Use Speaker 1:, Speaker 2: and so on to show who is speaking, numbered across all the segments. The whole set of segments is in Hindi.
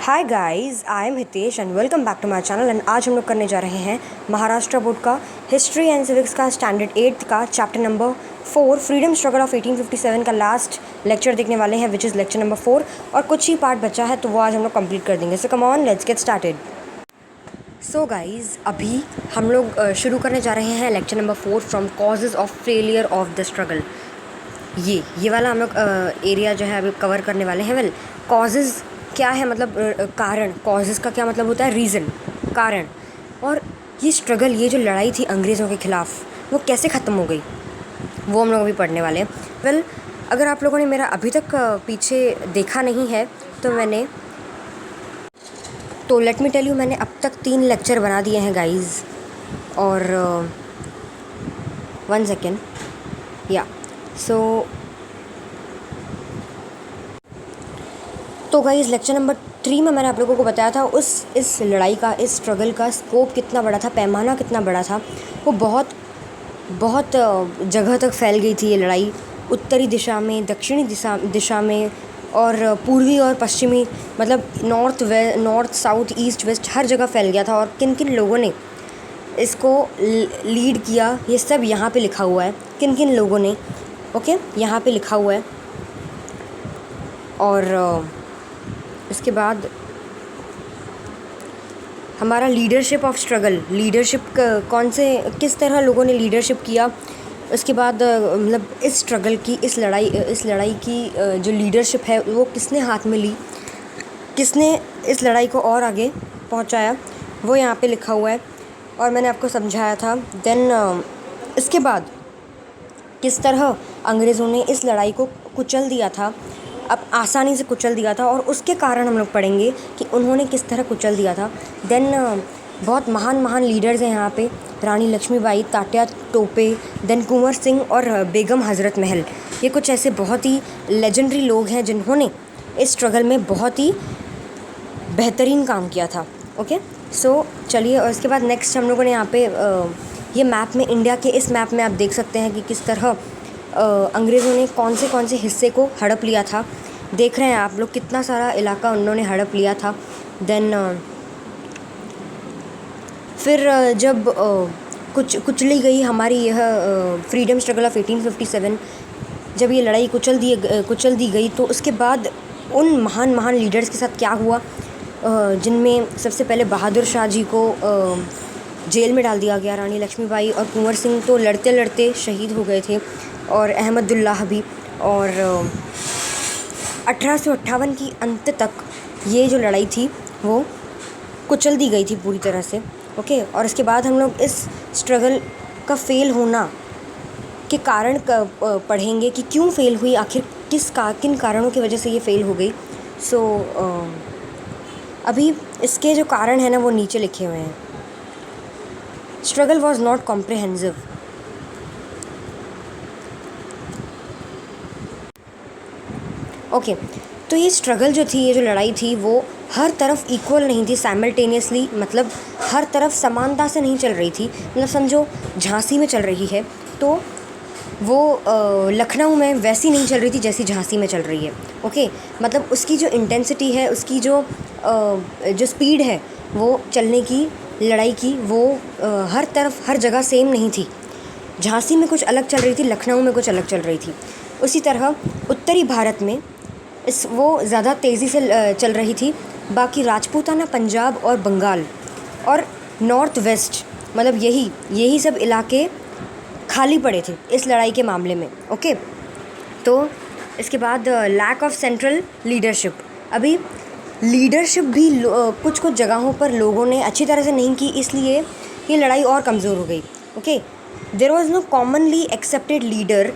Speaker 1: Hi guys, I am Hitesh and welcome back to my channel. And आज हम लोग करने जा रहे हैं महाराष्ट्र बोर्ड का हिस्ट्री एंड सिविक्स का स्टैंडर्ड 8 का chapter number 4 freedom struggle of 1857 का लास्ट लेक्चर देखने वाले हैं, विच इज़ लेक्चर नंबर 4। और कुछ ही पार्ट बचा है तो वो आज हम लोग कंप्लीट कर देंगे। So come on, let's get started. So guys, अभी हम लोग शुरू करने जा रहे हैं lecture number 4 from causes of failure of the struggle. ये वाला हम लोग एरिया जो है अभी कवर करने वाले हैं। वेल, कॉजेज़ क्या है, मतलब कारण। कॉजेज़ का क्या मतलब होता है? रीज़न, कारण। और ये स्ट्रगल, ये जो लड़ाई थी अंग्रेज़ों के ख़िलाफ़, वो कैसे ख़त्म हो गई, वो हम लोग अभी पढ़ने वाले हैं। वेल, अगर आप लोगों ने मेरा अभी तक पीछे देखा नहीं है तो लेट मी टेल यू, मैंने अब तक 3 लेक्चर बना दिए हैं गाइज़। और 1 सेकेंड, या तो गाइस, लेक्चर नंबर 3 में मैंने आप लोगों को बताया था इस लड़ाई का, इस स्ट्रगल का स्कोप कितना बड़ा था, पैमाना कितना बड़ा था। वो बहुत जगह तक फैल गई थी ये लड़ाई, उत्तरी दिशा में, दक्षिणी दिशा में, और पूर्वी और पश्चिमी, मतलब नॉर्थ साउथ ईस्ट वेस्ट हर जगह फैल गया था। और किन किन लोगों ने इसको लीड किया, ये सब यहाँ पे लिखा हुआ है, किन किन लोगों ने। ओके, यहाँ पे लिखा हुआ है। और इसके बाद हमारा लीडरशिप ऑफ स्ट्रगल, लीडरशिप किस तरह लोगों ने लीडरशिप किया। उसके बाद मतलब इस स्ट्रगल की, इस लड़ाई की जो लीडरशिप है वो किसने हाथ में ली, किसने इस लड़ाई को और आगे पहुंचाया, वो यहाँ पे लिखा हुआ है और मैंने आपको समझाया था। देन इसके बाद किस तरह अंग्रेज़ों ने इस लड़ाई को कुचल दिया था, अब आसानी से कुचल दिया था, और उसके कारण हम लोग पढ़ेंगे कि उन्होंने किस तरह कुचल दिया था। देन बहुत महान लीडर्स हैं यहाँ पे, रानी लक्ष्मीबाई, तात्या टोपे, देन कुंवर सिंह और बेगम हज़रत महल। ये कुछ ऐसे बहुत ही लेजेंडरी लोग हैं जिन्होंने इस स्ट्रगल में बहुत ही बेहतरीन काम किया था। ओके, सो चलिए, और इसके बाद नेक्स्ट हम लोगों ने यहाँ पे ये मैप में, इंडिया के इस मैप में आप देख सकते हैं कि किस तरह अंग्रेज़ों ने कौन से हिस्से को हड़प लिया था। देख रहे हैं आप लोग कितना सारा इलाका उन्होंने हड़प लिया था। देन फिर जब कुचली गई हमारी यह फ्रीडम स्ट्रगल ऑफ 1857, जब ये लड़ाई कुचल दी गई, तो उसके बाद उन महान लीडर्स के साथ क्या हुआ, जिनमें सबसे पहले बहादुर शाह जी को जेल में डाल दिया गया। रानी लक्ष्मीबाई और कुंवर सिंह तो लड़ते लड़ते शहीद हो गए थे, और अहमदुल्लाह भी। और 1858 की अंत तक ये जो लड़ाई थी वो कुचल दी गई थी पूरी तरह से। ओके, और इसके बाद हम लोग इस स्ट्रगल का फेल होना के कारण पढ़ेंगे कि क्यों फेल हुई, आखिर किन कारणों की वजह से ये फेल हो गई। सो अभी इसके जो कारण हैं ना, वो नीचे लिखे हुए हैं। Struggle was not comprehensive. Okay, तो ये स्ट्रगल जो थी, ये जो लड़ाई थी, वो हर तरफ इक्वल नहीं थी, साइमल्टेनियसली, मतलब हर तरफ समानता से नहीं चल रही थी। मतलब समझो झांसी में चल रही है तो वो लखनऊ में वैसी नहीं चल रही थी जैसी झांसी में चल रही है। ओके, मतलब उसकी जो इंटेंसिटी है, उसकी जो स्पीड है वो चलने की, लड़ाई की, वो हर तरफ हर जगह सेम नहीं थी। झांसी में कुछ अलग चल रही थी, लखनऊ में कुछ अलग चल रही थी। उसी तरह उत्तरी भारत में वो ज़्यादा तेज़ी से चल रही थी। बाकी राजपूताना, पंजाब और बंगाल और नॉर्थ वेस्ट, मतलब यही सब इलाके खाली पड़े थे इस लड़ाई के मामले में। ओके, तो इसके बाद लैक ऑफ सेंट्रल लीडरशिप। अभी लीडरशिप भी कुछ जगहों पर लोगों ने अच्छी तरह से नहीं की, इसलिए ये लड़ाई और कमज़ोर हो गई। Okay, there was no commonly accepted leader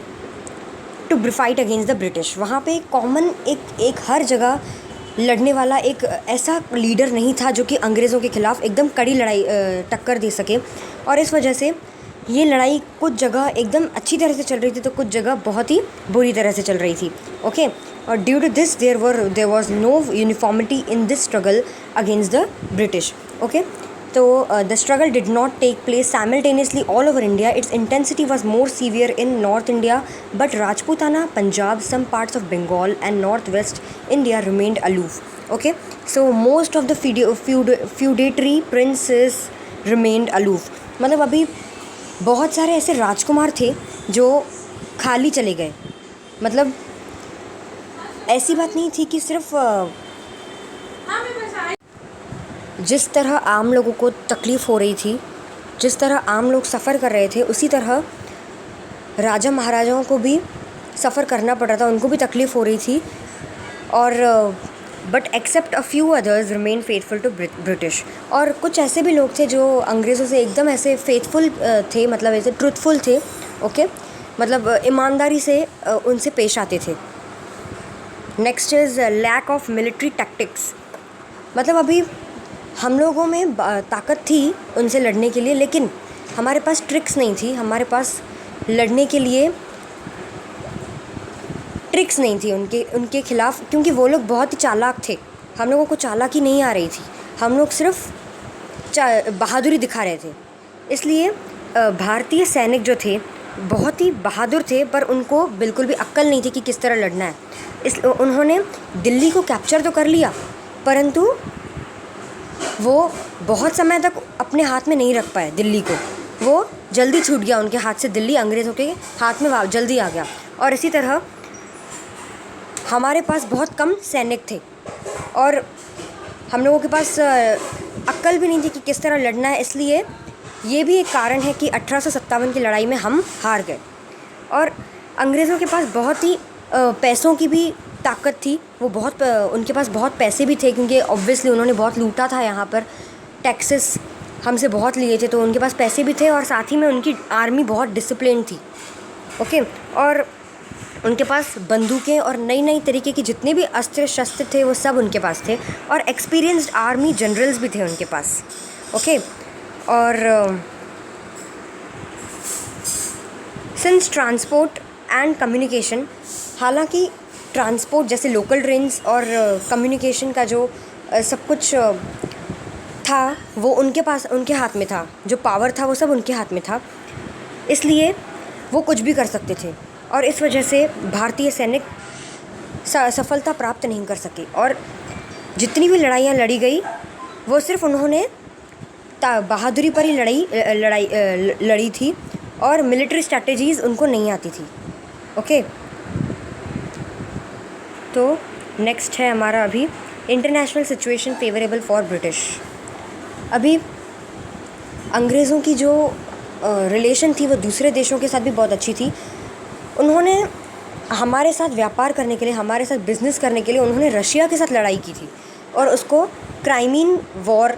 Speaker 1: to fight against the British. वहाँ पे कॉमन एक हर जगह लड़ने वाला एक ऐसा लीडर नहीं था जो कि अंग्रेज़ों के ख़िलाफ़ एकदम कड़ी लड़ाई टक्कर दे सके। और इस वजह से ये लड़ाई कुछ जगह एकदम अच्छी तरह से चल रही थी, तो कुछ जगह बहुत ही बुरी तरह से चल रही थी। ओके, और due to this there was no uniformity in this struggle against the British. Okay, So the struggle did not take place simultaneously all over India. Its intensity was more severe in North India, but Rajputana, Punjab, some parts of Bengal and Northwest India remained aloof. Okay, so most of the feudatory princess remained aloof. मतलब अभी बहुत सारे ऐसे राजकुमार थे जो खाली चले गए। मतलब ऐसी बात नहीं थी कि सिर्फ जिस तरह आम लोगों को तकलीफ़ हो रही थी, जिस तरह आम लोग सफ़र कर रहे थे, उसी तरह राजा महाराजाओं को भी सफ़र करना पड़ रहा था, उनको भी तकलीफ़ हो रही थी। और but except a few others remain faithful to British. और कुछ ऐसे भी लोग थे जो अंग्रेज़ों से एकदम ऐसे फेथफुल थे, मतलब ऐसे ट्रूथफुल थे। ओके, मतलब ईमानदारी से उनसे पेश आते थे। Next is lack of military tactics. मतलब अभी हम लोगों में ताकत थी उनसे लड़ने के लिए, लेकिन हमारे पास ट्रिक्स नहीं थी, हमारे पास लड़ने के लिए ट्रिक्स नहीं थी उनके ख़िलाफ़, क्योंकि वो लोग बहुत ही चालाक थे। हम लोगों को चालाकी नहीं आ रही थी, हम लोग सिर्फ बहादुरी दिखा रहे थे। इसलिए भारतीय सैनिक जो थे बहुत ही बहादुर थे, पर उनको बिल्कुल भी अक्ल नहीं थी कि किस तरह लड़ना है। उन्होंने दिल्ली को कैप्चर तो कर लिया, परंतु वो बहुत समय तक अपने हाथ में नहीं रख पाए दिल्ली को। वो जल्दी छूट गया उनके हाथ से, दिल्ली अंग्रेज़ों के हाथ में जल्दी आ गया। और इसी तरह हमारे पास बहुत कम सैनिक थे और हम लोगों के पास अक्ल भी नहीं थी कि किस तरह लड़ना है। इसलिए ये भी एक कारण है कि 1857 की लड़ाई में हम हार गए। और अंग्रेज़ों के पास बहुत ही पैसों की भी ताकत थी, वो बहुत उनके पास बहुत पैसे भी थे, क्योंकि ऑब्वियसली उन्होंने बहुत लूटा था यहाँ पर, टैक्सेस हमसे बहुत लिए थे, तो उनके पास पैसे भी थे और साथ ही में उनकी आर्मी बहुत डिसिप्लिन थी। ओके, और उनके पास बंदूकें और नई नई तरीके की जितने भी अस्त्र शस्त्र थे वो सब उनके पास थे, और एक्सपीरियंस्ड आर्मी जनरल्स भी थे उनके पास। ओके, और सिंस ट्रांसपोर्ट एंड कम्युनिकेशन, हालांकि ट्रांसपोर्ट जैसे लोकल ट्रेन्स और कम्युनिकेशन का जो सब कुछ था वो उनके पास, उनके हाथ में था, जो पावर था वो सब उनके हाथ में था, इसलिए वो कुछ भी कर सकते थे। और इस वजह से भारतीय सैनिक सफलता प्राप्त नहीं कर सके। और जितनी भी लड़ाइयाँ लड़ी गई वो सिर्फ उन्होंने बहादुरी पर ही लड़ी थी, और मिलिट्री स्ट्रैटेजीज़ उनको नहीं आती थी। ओके, तो नेक्स्ट है हमारा अभी international situation favourable for British. अभी अंग्रेज़ों की जो रिलेशन थी वो दूसरे देशों के साथ भी बहुत अच्छी थी। उन्होंने हमारे साथ व्यापार करने के लिए, हमारे साथ बिज़नेस करने के लिए उन्होंने रशिया के साथ लड़ाई की थी, और उसको क्राइमीन वॉर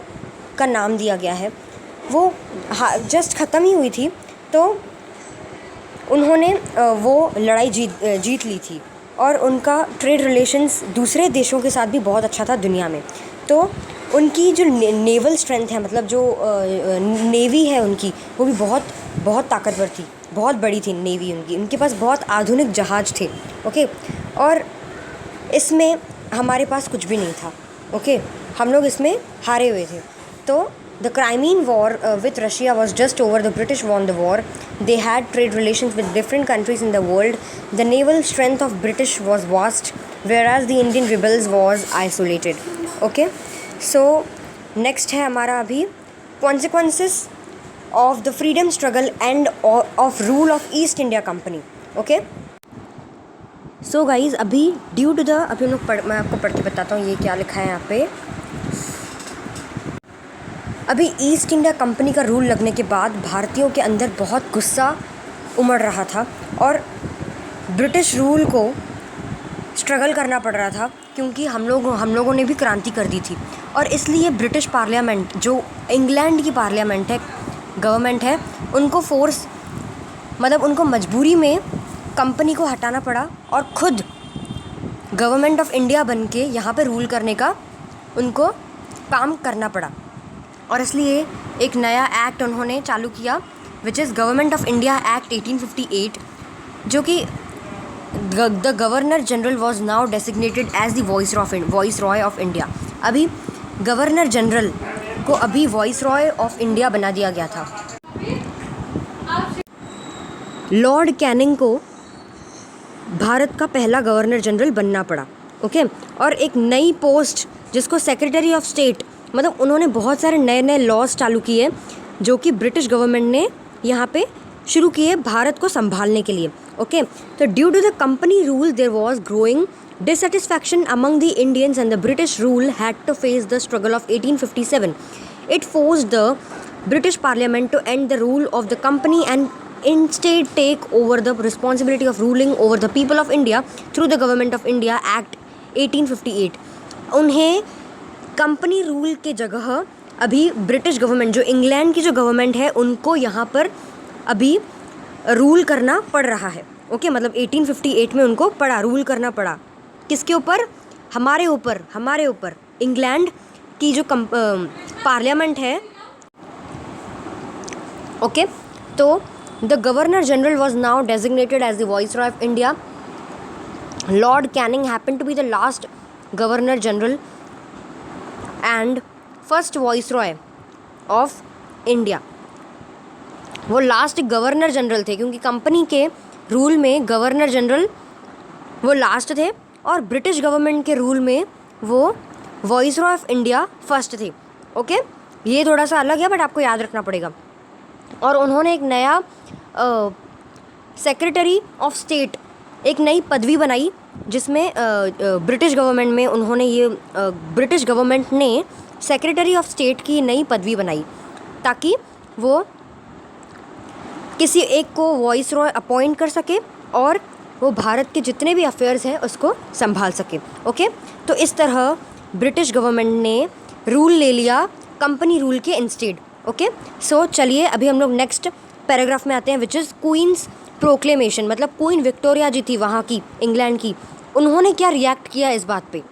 Speaker 1: का नाम दिया गया है। वो जस्ट ख़त्म ही हुई थी, तो उन्होंने वो लड़ाई जीत ली थी, और उनका ट्रेड रिलेशंस दूसरे देशों के साथ भी बहुत अच्छा था दुनिया में। तो उनकी जो नेवल स्ट्रेंथ है, मतलब जो नेवी है उनकी, वो भी बहुत बहुत ताकतवर थी, बहुत बड़ी थी नेवी उनकी, उनके पास बहुत आधुनिक जहाज़ थे। ओके, और इसमें हमारे पास कुछ भी नहीं था। ओके, हम लोग इसमें हारे हुए थे। तो the Crimean War with Russia was just over. The British won the war. They had trade relations with different countries in the world. The naval strength of British was vast, whereas the Indian rebels was isolated. Okay, so next है हमारा अभी consequences of the freedom struggle and of rule of East India Company. Okay, so guys, अभी due to the, अभी मैं आपको पढ़ के बताता हूँ ये क्या लिखा है यहाँ पे। अभी ईस्ट इंडिया कंपनी का रूल लगने के बाद भारतीयों के अंदर बहुत गुस्सा उमड़ रहा था, और ब्रिटिश रूल को स्ट्रगल करना पड़ रहा था, क्योंकि हम लोगों ने भी क्रांति कर दी थी। और इसलिए ब्रिटिश पार्लियामेंट, जो इंग्लैंड की पार्लियामेंट है, गवर्नमेंट है, उनको उनको मजबूरी में कंपनी को हटाना पड़ा, और ख़ुद गवर्नमेंट ऑफ इंडिया बन के यहाँ पर रूल करने का उनको काम करना पड़ा। और इसलिए एक नया एक्ट उन्होंने चालू किया, which is government of India act 1858, जो कि the governor general was now designated as the viceroy of India. अभी गवर्नर जनरल को अभी वॉइस रॉय ऑफ इंडिया बना दिया गया था। लॉर्ड कैनिंग को भारत का पहला गवर्नर जनरल बनना पड़ा। ओके। और एक नई पोस्ट जिसको सेक्रेटरी ऑफ स्टेट, मतलब उन्होंने बहुत सारे नए नए लॉज चालू किए जो कि ब्रिटिश गवर्नमेंट ने यहाँ पे शुरू किए भारत को संभालने के लिए। ओके, तो due to the company rule there was growing dissatisfaction among the Indians and the British rule had to face the struggle of 1857. It forced the British Parliament to end the rule of the company and instead take over the responsibility of ruling over the people of India through the Government of India Act 1858. उन्हें कंपनी रूल के जगह अभी ब्रिटिश गवर्नमेंट, जो इंग्लैंड की जो गवर्नमेंट है, उनको यहाँ पर अभी रूल करना पड़ रहा है। ओके, मतलब 1858 में उनको रूल करना पड़ा। किसके ऊपर? हमारे ऊपर इंग्लैंड की जो पार्लियामेंट है। ओके, तो the governor general was now designated as the viceroy of India. Lord Canning happen to be the last governor general and first viceroy of India. वो लास्ट गवर्नर जनरल थे, क्योंकि कंपनी के रूल में गवर्नर जनरल वो लास्ट थे और ब्रिटिश गवर्नमेंट के रूल में वो वाइसरॉय ऑफ इंडिया फर्स्ट थे। ओके, ये थोड़ा सा अलग है बट आपको याद रखना पड़ेगा। और उन्होंने एक नया सेक्रेटरी ऑफ स्टेट, एक नई पदवी बनाई जिसमें ब्रिटिश गवर्नमेंट में उन्होंने ये ब्रिटिश गवर्नमेंट ने सेक्रेटरी ऑफ स्टेट की नई पदवी बनाई ताकि वो किसी एक को वाइसरॉय अपॉइंट कर सके और वो भारत के जितने भी अफेयर्स हैं उसको संभाल सके। ओके, तो इस तरह ब्रिटिश गवर्नमेंट ने रूल ले लिया कंपनी रूल के इंस्टेड। ओके, सो चलिए अभी हम लोग नेक्स्ट पैराग्राफ में आते हैं, विच इज़ क्वींस प्रोक्लेमेशन। मतलब क्वीन विक्टोरिया जी थी वहाँ की, इंग्लैंड की, उन्होंने क्या रिएक्ट किया इस बात पे।